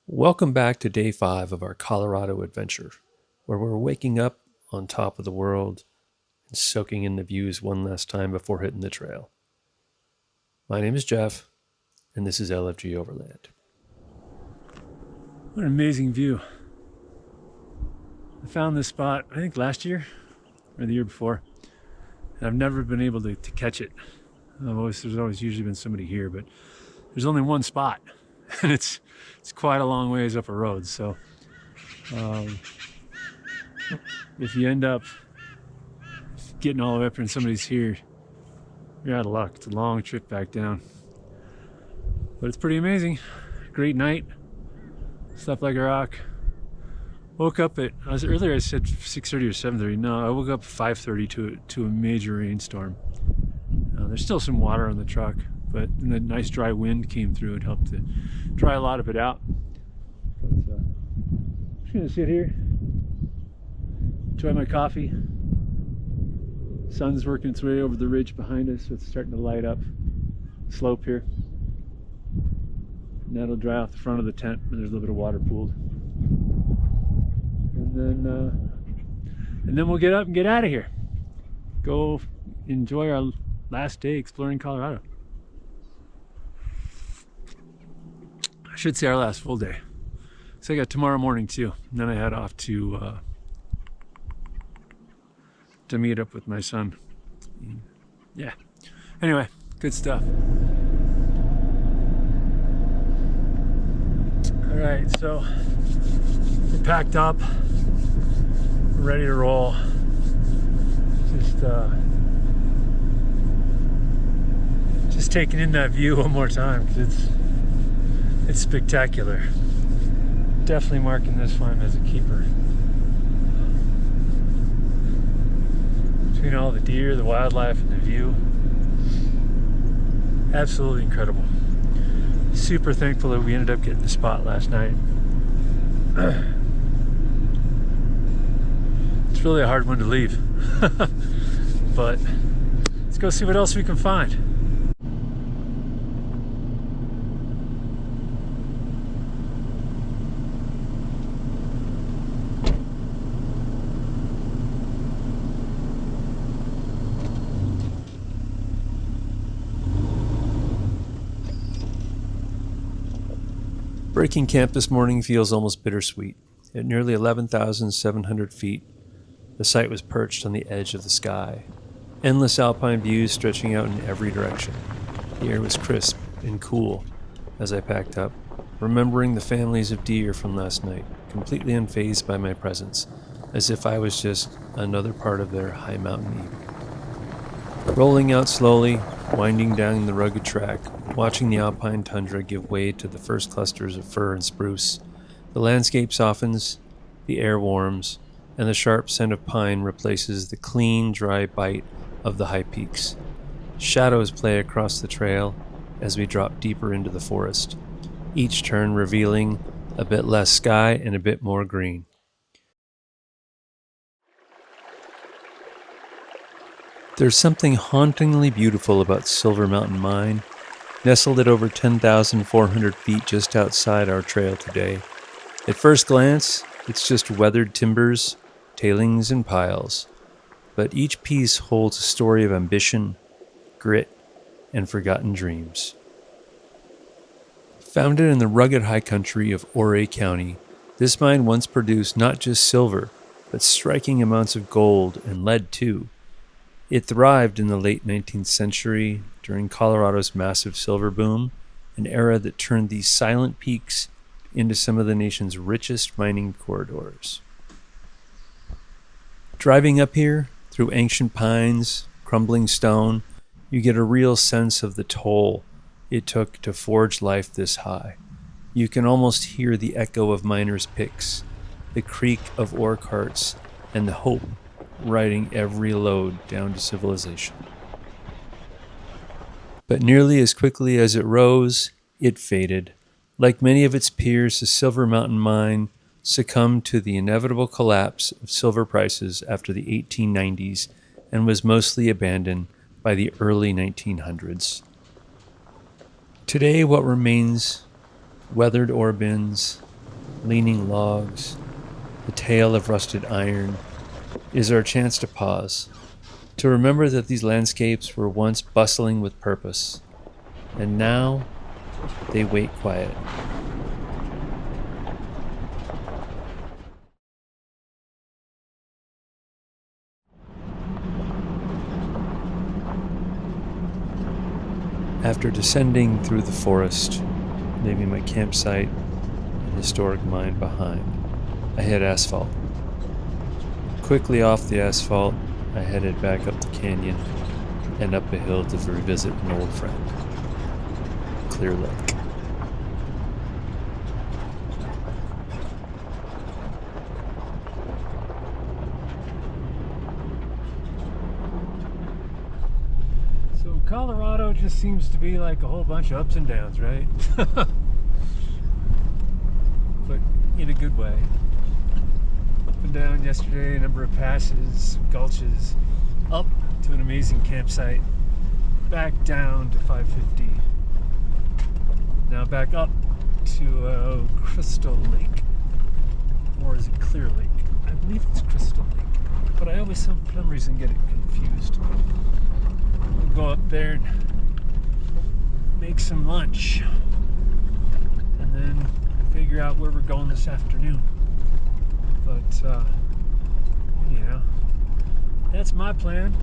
Welcome back to day 5 of our Colorado adventure, where we're waking up on top of the world and soaking in the views one last time before hitting the trail. My name is Jeff, and this is LFG Overland. What an amazing view. I found this spot, I think last year or the year before, and I've never been able to catch it. There's always usually been somebody here, but there's only one spot, and it's quite a long ways up a road. So if you end up getting all the way up here and somebody's here, you're out of luck. It's a long trip back down, but it's pretty amazing. Great night. Slept like a rock. Woke up at, earlier I said 6:30 or 7:30. No, I woke up at 5:30 to a major rainstorm. There's still some water on the truck, but a nice dry wind came through and helped to dry a lot of it out. But I'm just gonna sit here, enjoy my coffee. Sun's working its way over the ridge behind us, so it's starting to light up the slope here. And that'll dry off the front of the tent when there's a little bit of water pooled. And then we'll get up and get out of here. Go enjoy our last day exploring Colorado. I should say our last full day. So I got tomorrow morning too. And then I head off to meet up with my son. Yeah. Anyway, good stuff. All right, so we're packed up. We're ready to roll. Just taking in that view one more time because it's spectacular. Definitely marking this one as a keeper. Between all the deer, the wildlife, and the view, absolutely incredible. Super thankful that we ended up getting the spot last night. It's really a hard one to leave. But let's go see what else we can find. Breaking camp this morning feels almost bittersweet. At nearly 11,700 feet, the site was perched on the edge of the sky. Endless alpine views stretching out in every direction. The air was crisp and cool as I packed up, remembering the families of deer from last night, completely unfazed by my presence, as if I was just another part of their high mountain evening. Rolling out slowly, winding down the rugged track, watching the alpine tundra give way to the first clusters of fir and spruce, the landscape softens, the air warms, and the sharp scent of pine replaces the clean, dry bite of the high peaks. Shadows play across the trail as we drop deeper into the forest, each turn revealing a bit less sky and a bit more green. There's something hauntingly beautiful about Silver Mountain Mine, nestled at over 10,400 feet just outside our trail today. At first glance, it's just weathered timbers, tailings, and piles, but each piece holds a story of ambition, grit, and forgotten dreams. Founded in the rugged high country of Ouray County, this mine once produced not just silver, but striking amounts of gold and lead too. It thrived in the late 19th century during Colorado's massive silver boom, an era that turned these silent peaks into some of the nation's richest mining corridors. Driving up here, through ancient pines, crumbling stone, you get a real sense of the toll it took to forge life this high. You can almost hear the echo of miners' picks, the creak of ore carts, and the hope riding every load down to civilization. But nearly as quickly as it rose, it faded. Like many of its peers, the Silver Mountain Mine succumbed to the inevitable collapse of silver prices after the 1890s and was mostly abandoned by the early 1900s. Today, what remains, weathered ore bins, leaning logs, the tale of rusted iron, is our chance to pause, to remember that these landscapes were once bustling with purpose, and now they wait quiet. After descending through the forest, leaving my campsite and historic mine behind, I hit asphalt. Quickly off the asphalt, I headed back up the canyon and up a hill to revisit an old friend, Clear Lake. So Colorado just seems to be like a whole bunch of ups and downs, right? But in a good way. Up and down yesterday, a number of passes, gulches, up to an amazing campsite, back down to 550. Now back up to Crystal Lake. Or is it Clear Lake? I believe it's Crystal Lake. But I always, for some reason, get it confused. We'll go up there and make some lunch. And then figure out where we're going this afternoon. But, anyhow, that's my plan.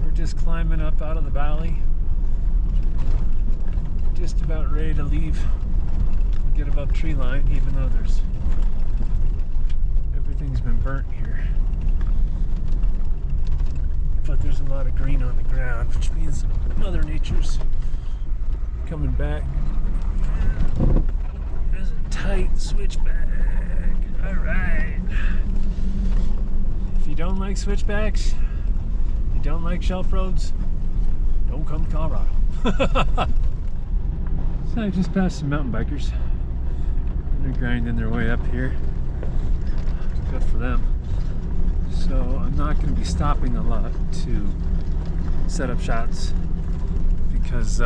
We're just climbing up out of the valley. Just about ready to leave and get above tree line, even though everything's been burnt here. But there's a lot of green on the ground, which means Mother Nature's coming back. There's a tight switchback. Alright. If you don't like switchbacks, you don't like shelf roads, don't come to Colorado. So I just passed some mountain bikers. They're grinding their way up here. Good for them. So I'm not going to be stopping a lot to set up shots because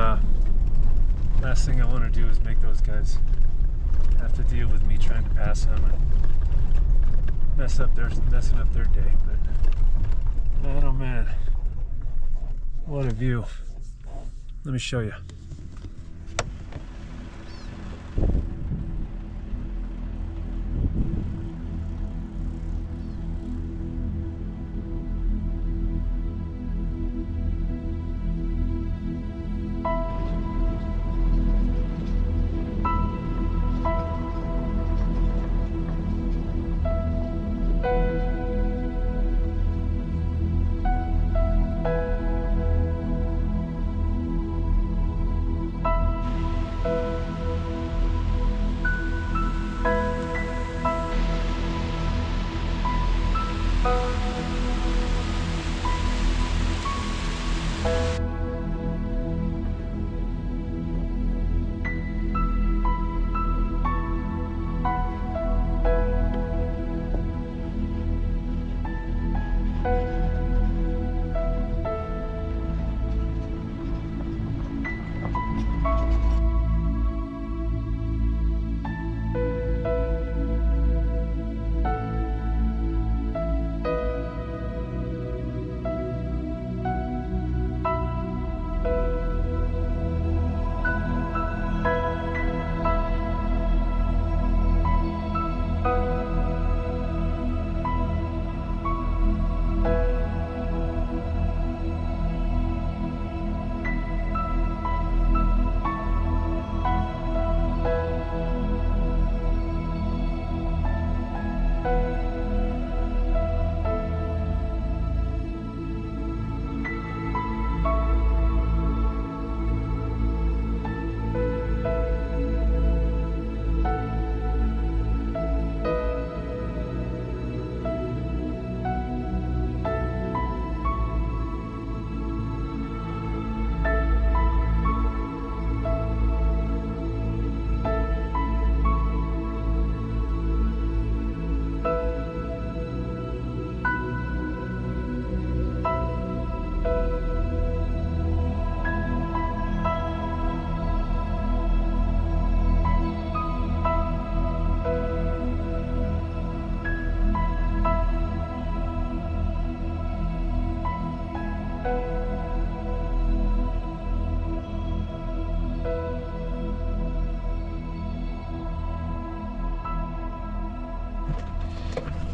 last thing I want to do is make those guys have to deal with me trying to pass them and messing up their day. But man, oh man, what a view! Let me show you.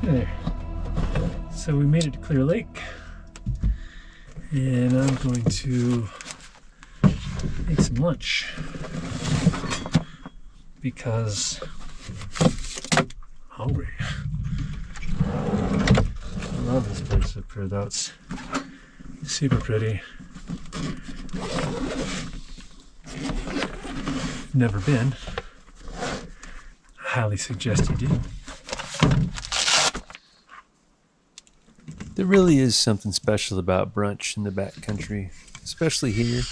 There. So we made it to Clear Lake, and I'm going to make some lunch because I'm hungry. I love this place up here though. It's super pretty. Never been. I highly suggest you do. There really is something special about brunch in the backcountry, especially here,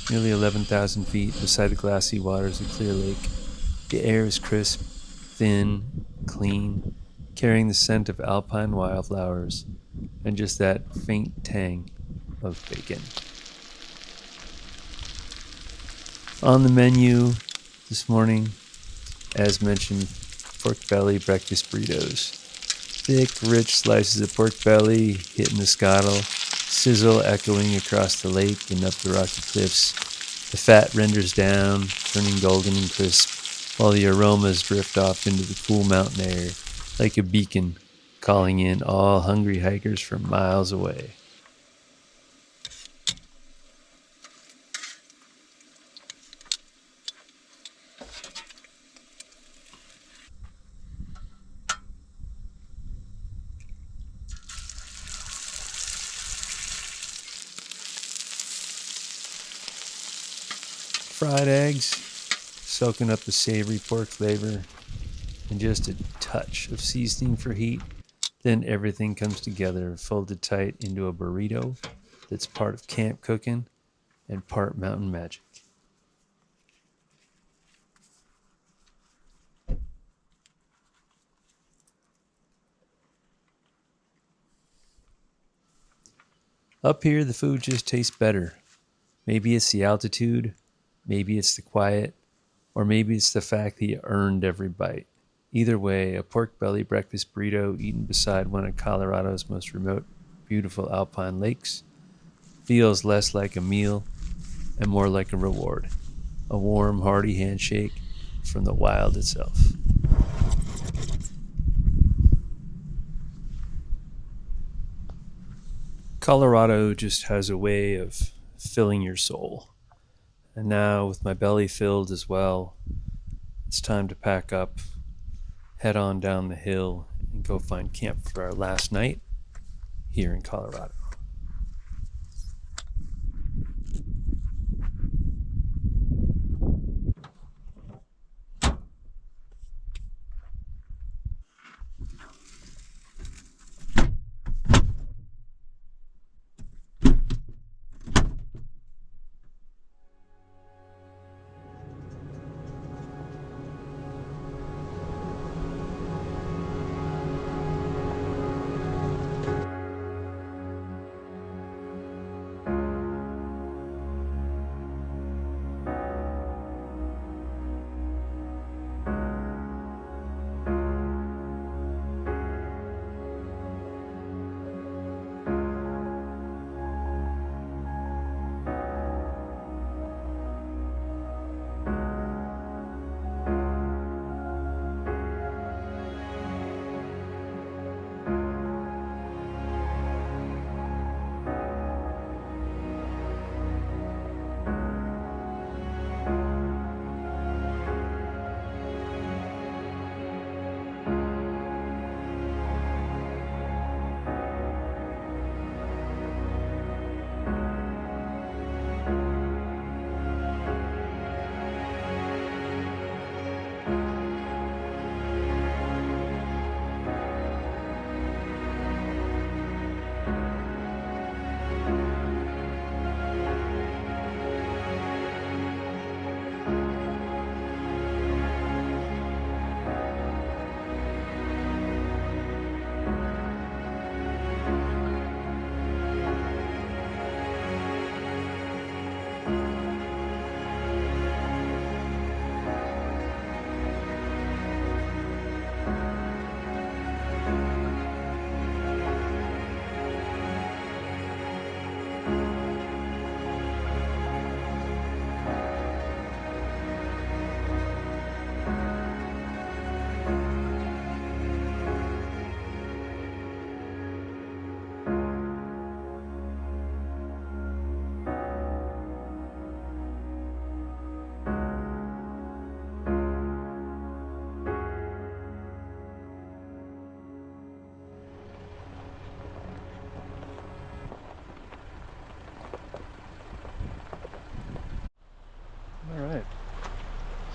nearly 11,000 feet beside the glassy waters of Clear Lake. The air is crisp, thin, clean, carrying the scent of alpine wildflowers and just that faint tang of bacon. On the menu this morning, as mentioned, pork belly breakfast burritos. Thick, rich slices of pork belly hitting the scuttle, sizzle echoing across the lake and up the rocky cliffs. The fat renders down, turning golden and crisp, while the aromas drift off into the cool mountain air like a beacon, calling in all hungry hikers from miles away. Fried eggs, soaking up the savory pork flavor, and just a touch of seasoning for heat. Then everything comes together, folded tight into a burrito that's part of camp cooking and part mountain magic. Up here, the food just tastes better. Maybe it's the altitude, maybe it's the quiet, or maybe it's the fact that you earned every bite. Either way, a pork belly breakfast burrito eaten beside one of Colorado's most remote, beautiful alpine lakes feels less like a meal and more like a reward. A warm, hearty handshake from the wild itself. Colorado just has a way of filling your soul. And now, with my belly filled as well, it's time to pack up, head on down the hill, and go find camp for our last night here in Colorado.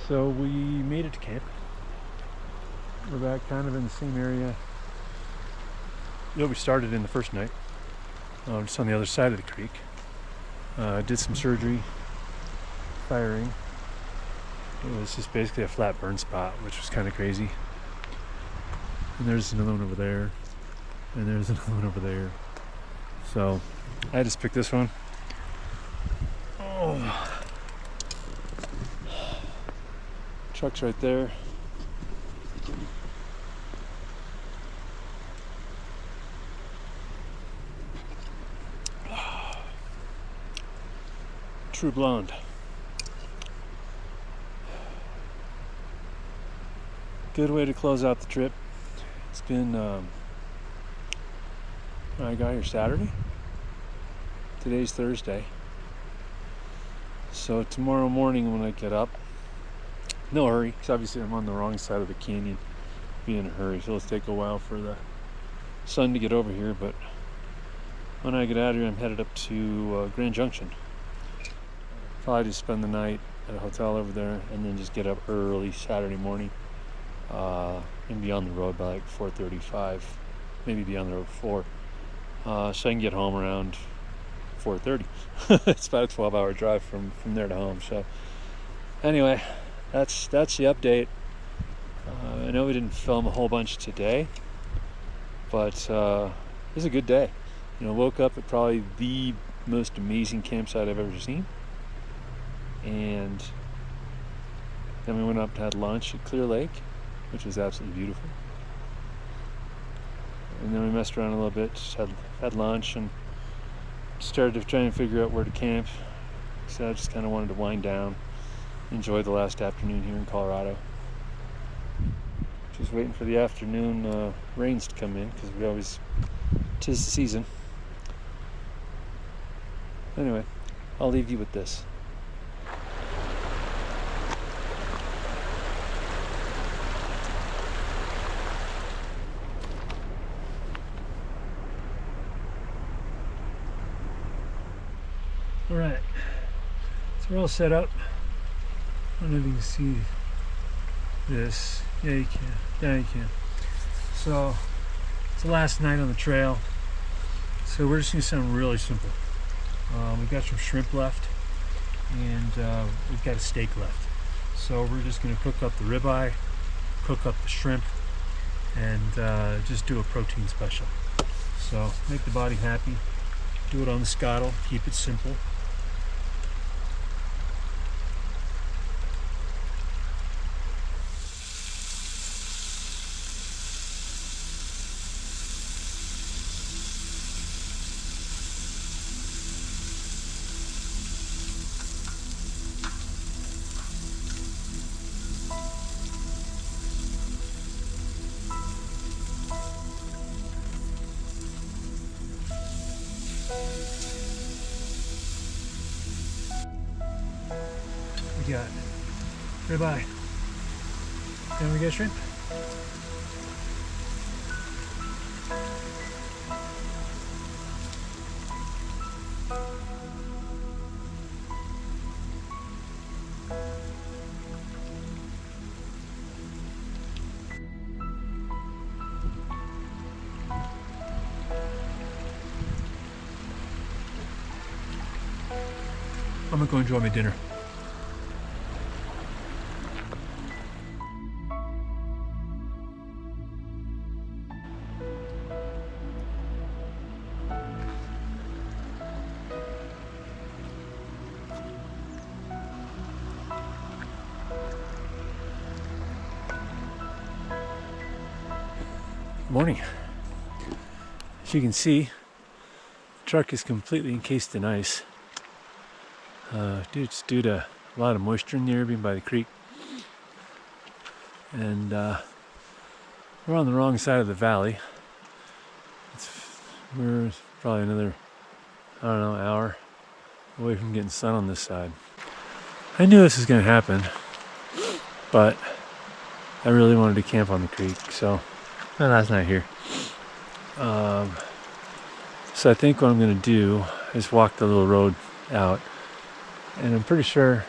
So we made it to camp. We're back kind of in the same area that we started in the first night, just on the other side of the creek. Did some surgery, firing. It was just basically a flat burn spot, which was kind of crazy. And there's another one over there, and there's another one over there. So I just picked this one. Oh. Truck's right there. True blonde. Good way to close out the trip. It's been, I got here Saturday. Today's Thursday. So tomorrow morning when I get up, no hurry, because obviously I'm on the wrong side of the canyon. Be in a hurry, so it'll take a while for the sun to get over here, but when I get out of here, I'm headed up to Grand Junction. Probably just spend the night at a hotel over there, and then just get up early Saturday morning, and be on the road by like 4:35, maybe be on the road 4, so I can get home around 4:30. It's about a 12-hour drive from there to home. So anyway, that's the update. I know we didn't film a whole bunch today, but it was a good day. You know, woke up at probably the most amazing campsite I've ever seen, and then we went up and had lunch at Clear Lake, which was absolutely beautiful. And then we messed around a little bit, just had lunch, and started to try and figure out where to camp. So I just kind of wanted to wind down, enjoy the last afternoon here in ColoRADo. Just waiting for the afternoon rains to come in, because we always, 'tis the season. Anyway, I'll leave you with this. All right, so we're all set up. I don't know if you can see this. Yeah, you can. Yeah, you can. So it's the last night on the trail. So we're just gonna do something really simple. We've got some shrimp left, and we've got a steak left. So we're just gonna cook up the ribeye, cook up the shrimp, and just do a protein special. So make the body happy. Do it on the scuttle. Keep it simple. We got ribeye. Then we got shrimp. I'm gonna go enjoy my dinner. Morning. As you can see, the truck is completely encased in ice. It's due to a lot of moisture in the area being by the creek. And we're on the wrong side of the valley. We're probably another, I don't know, hour away from getting sun on this side. I knew this was going to happen, but I really wanted to camp on the creek, so that's not here. So I think what I'm going to do is walk the little road out, and I'm pretty sure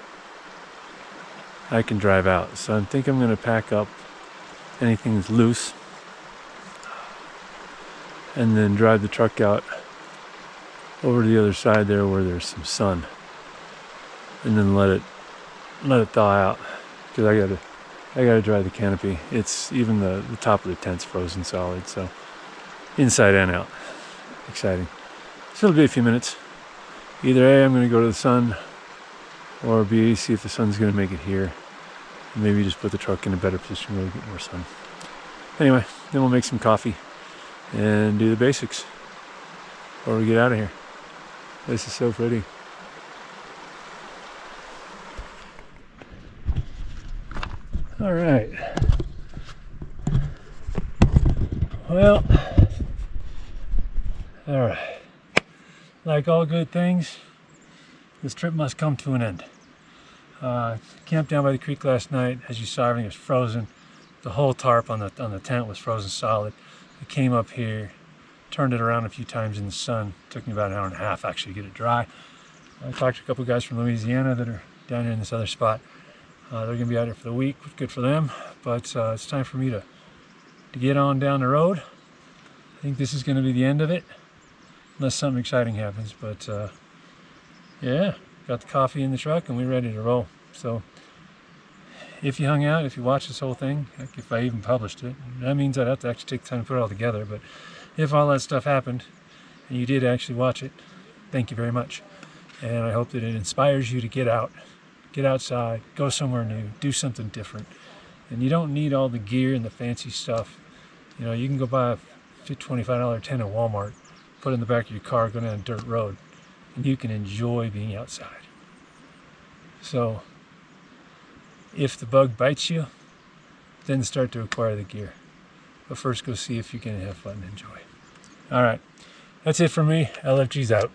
I can drive out. So I think I'm going to pack up anything that's loose and then drive the truck out over to the other side there where there's some sun, and then let it thaw out, because I gotta dry the canopy. It's even the top of the tent's frozen solid, so inside and out. Exciting. So it'll be a few minutes. Either A, I'm gonna go to the sun, or B, see if the sun's gonna make it here. And maybe just put the truck in a better position to really get more sun. Anyway, then we'll make some coffee and do the basics before we get out of here. This is so pretty. All right. Well, all right. Like all good things, this trip must come to an end. Camped down by the creek last night. As you saw, everything was frozen. The whole tarp on the tent was frozen solid. I came up here, turned it around a few times in the sun. It took me about an hour and a half actually to get it dry. I talked to a couple guys from Louisiana that are down here in this other spot. They're going to be out here for the week. Good for them. But it's time for me to get on down the road. I think this is going to be the end of it, unless something exciting happens. But yeah, got the coffee in the truck and we're ready to roll. So if you hung out, if you watched this whole thing, heck, if I even published it, that means I'd have to actually take the time to put it all together. But if all that stuff happened and you did actually watch it, thank you very much. And I hope that it inspires you to get out, get outside, go somewhere new, do something different. And you don't need all the gear and the fancy stuff. You know, you can go buy a $25 tent at Walmart, put it in the back of your car, go down a dirt road, and you can enjoy being outside. So if the bug bites you, then start to acquire the gear. But first go see if you can have fun and enjoy. All right, that's it for me. LFG's out.